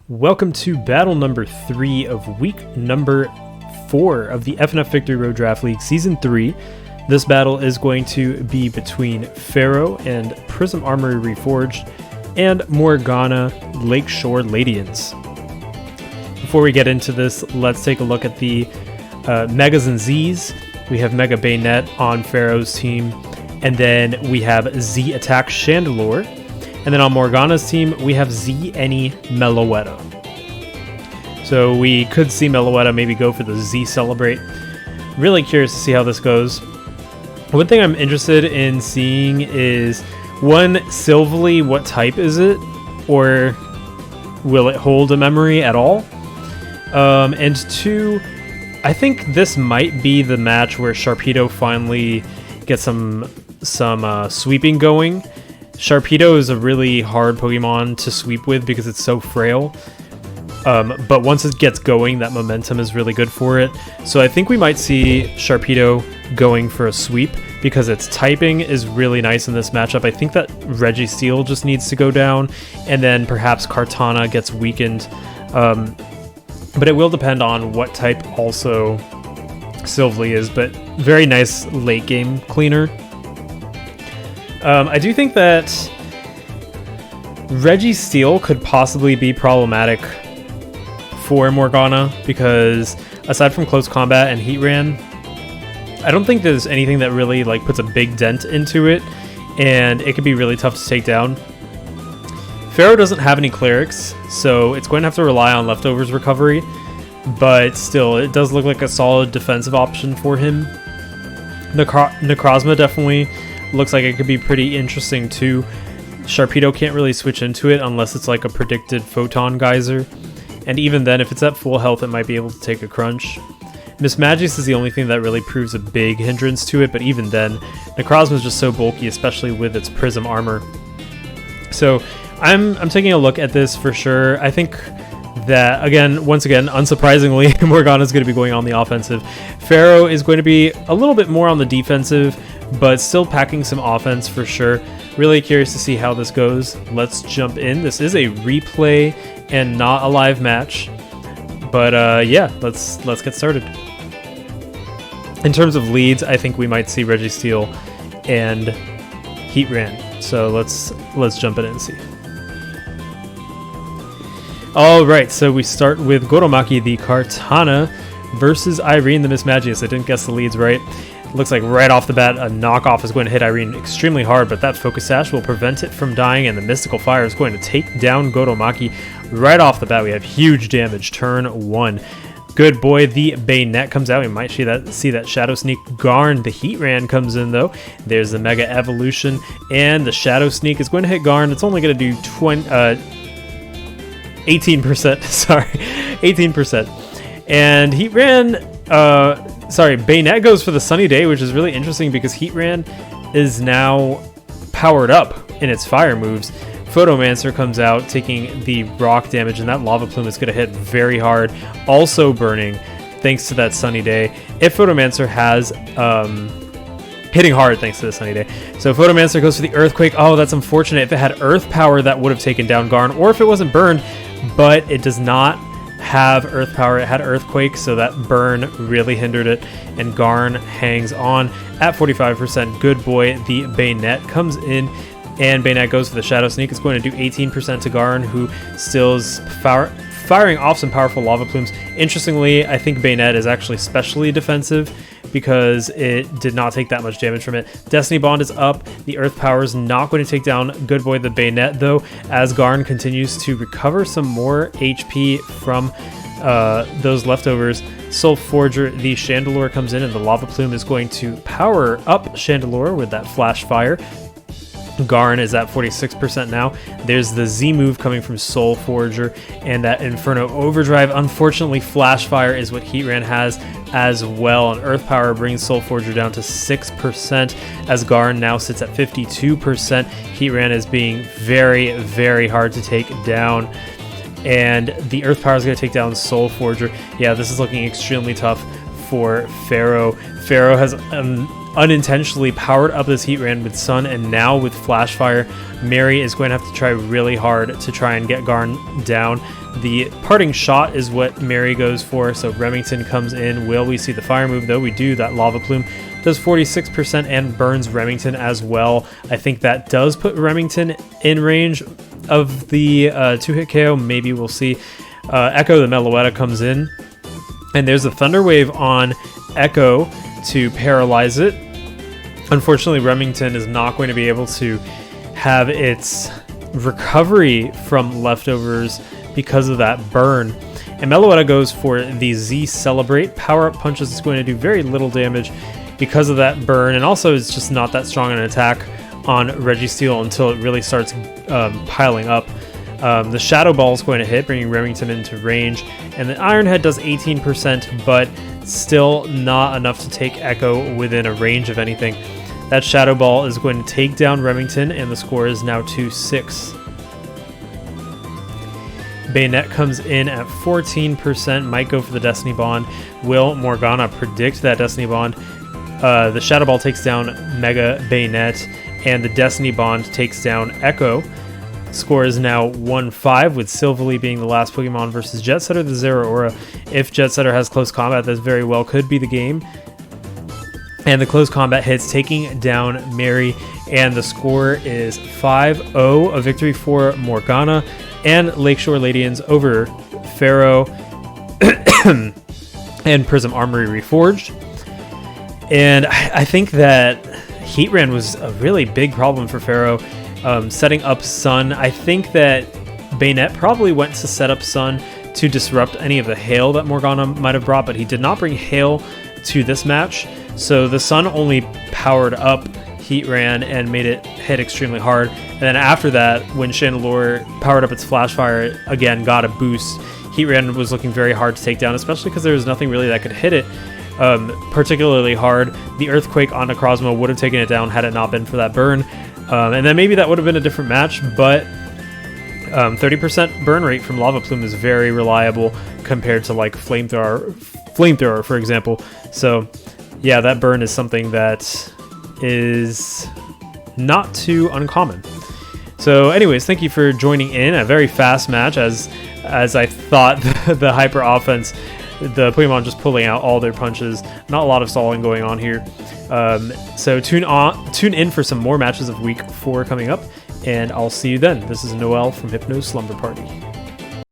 Welcome to battle number 3 of week number 4 of the FNF Victory Road Draft League Season 3. This battle is going to be between Pharaoh and Prism Armory Reforged and Morgana Lakeshore Ledians. Before we get into this, let's take a look at the Megas and Zs. We have Mega Bayonet on Pharaoh's team, and then we have Z Attack Chandelure. And then on Morgana's team, we have Z Any Meloetta. So we could see Meloetta maybe go for the Z Celebrate. Really curious to see how this goes. One thing I'm interested in seeing is, one, Sylvly, what type is it? Or will it hold a memory at all? And two, I think this might be the match where Sharpedo finally gets some sweeping going. Sharpedo is a really hard Pokemon to sweep with because it's so frail. But once it gets going, that momentum is really good for it. So I think we might see Sharpedo going for a sweep because its typing is really nice in this matchup. I think that Registeel just needs to go down, and then perhaps Kartana gets weakened. But it will depend on what type also Sylvly is, but very nice late game cleaner. I do think that Registeel could possibly be problematic for Morgana because aside from close combat and Heatran, I don't think there's anything that really puts a big dent into it, and it could be really tough to take down. Pharaoh doesn't have any clerics, so it's going to have to rely on leftovers recovery, but still, it does look like a solid defensive option for him. Necrozma definitely looks like it could be pretty interesting too. Sharpedo can't really switch into it unless it's like a predicted Photon Geyser, and even then, if it's at full health, it might be able to take a crunch. Mismagius is the only thing that really proves a big hindrance to it, but even then, Necrozma is just so bulky, especially with its Prism armor. So I'm taking a look at this for sure. I think that, once again, unsurprisingly, Morgana is going to be going on the offensive. Pharaoh is going to be a little bit more on the defensive, but still packing some offense for sure. Really curious to see how this goes. Let's jump in. This is a replay and not a live match, but yeah, let's get started. In terms of leads, I think we might see Registeel and Heatran. So let's jump in and see. All right, so we start with Goromaki the Kartana versus Irene the Mismagius. I didn't guess the leads right. Looks like right off the bat, a knockoff is going to hit Irene extremely hard, but that Focus Sash will prevent it from dying, and the Mystical Fire is going to take down Goromaki right off the bat. We have huge damage, turn 1. Good boy, the Bayonet comes out. We might see that Shadow Sneak. Garn, the Heatran comes in though. There's the Mega Evolution, and the Shadow Sneak is going to hit Garn. It's only going to do 18%. Sorry, 18%. And Heatran, Bayonet goes for the Sunny Day, which is really interesting because Heatran is now powered up in its fire moves. Photomancer comes out, taking the rock damage, and that Lava Plume is going to hit very hard, also burning thanks to that Sunny Day. If Photomancer has hitting hard thanks to the Sunny Day. So Photomancer goes for the Earthquake. Oh, that's unfortunate. If it had Earth Power, that would have taken down Garn, or if it wasn't burned, but it does not have Earth Power. It had Earthquake, so that burn really hindered it, and Garn hangs on at 45%. Good boy, the Bayonet comes in, and Bayonet goes for the Shadow Sneak. It's going to do 18% to Garn, who still is firing off some powerful Lava Plumes. Interestingly, I think Bayonet is actually specially defensive because it did not take that much damage from it. Destiny Bond is up. The Earth Power is not going to take down Good Boy the Bayonet, though, as Garn continues to recover some more HP from those leftovers. Soul Forger, the Chandelure, comes in, and the Lava Plume is going to power up Chandelure with that Flash Fire. Garn is at 46% now. There's the Z move coming from Soul Forger and that Inferno Overdrive. Unfortunately, Flash Fire is what Heatran has as well, and Earth Power brings Soul Forger down to 6% as Garn now sits at 52%. Heatran is being very, very hard to take down, and the Earth Power is going to take down Soul Forger. Yeah, this is looking extremely tough for Pharaoh. Pharaoh has unintentionally powered up this Heatran with Sun, and now with Flash Fire, Mary is going to have to try really hard to try and get Garn down. The parting shot is what Mary goes for, so Remington comes in. Will we see the fire move, though? We do. That Lava Plume does 46% and burns Remington as well. I think that does put Remington in range of the 2-hit KO. Maybe we'll see. Echo the Meloetta comes in, and there's a Thunder Wave on Echo to paralyze it. Unfortunately, Remington is not going to be able to have its recovery from leftovers because of that burn. And Meloetta goes for the Z Celebrate. Power-up punches is going to do very little damage because of that burn, and also it's just not that strong an attack on Registeel until it really starts piling up. The Shadow Ball is going to hit, bringing Remington into range, and the Iron Head does 18%, but still not enough to take Echo within a range of anything. That Shadow Ball is going to take down Remington, and the score is now 2-6. Bayonet comes in at 14%, might go for the Destiny Bond. Will Morgana predict that Destiny Bond? The Shadow Ball takes down Mega Bayonet, and the Destiny Bond takes down Echo. Score is now 1-5, with Silvally being the last Pokemon versus Jet Setter, the Zeraora. If Jet Setter has close combat, that very well could be the game. And the close combat hits, taking down Mary, and the score is 5-0, a victory for Morgana and Lakeshore Ledians over Pharaoh and Prism Armory Reforged. And I think that Heatran was a really big problem for Pharaoh, setting up Sun. I think that Bayonet probably went to set up Sun to disrupt any of the hail that Morgana might have brought, but he did not bring hail to this match. So the Sun only powered up Heatran and made it hit extremely hard. And then after that, when Chandelure powered up its Flash Fire, again got a boost, Heatran was looking very hard to take down, especially because there was nothing really that could hit it particularly hard. The Earthquake on Necrozma would have taken it down had it not been for that burn. And then maybe that would have been a different match, but 30% burn rate from Lava Plume is very reliable compared to like Flamethrower, for example. So yeah, that burn is something that is not too uncommon. So anyways, thank you for joining in. A very fast match, as I thought. The hyper offense, the Pokemon just pulling out all their punches. Not a lot of stalling going on here. So tune in for some more matches of week 4 coming up, and I'll see you then. This is Noel from Hypno Slumber Party.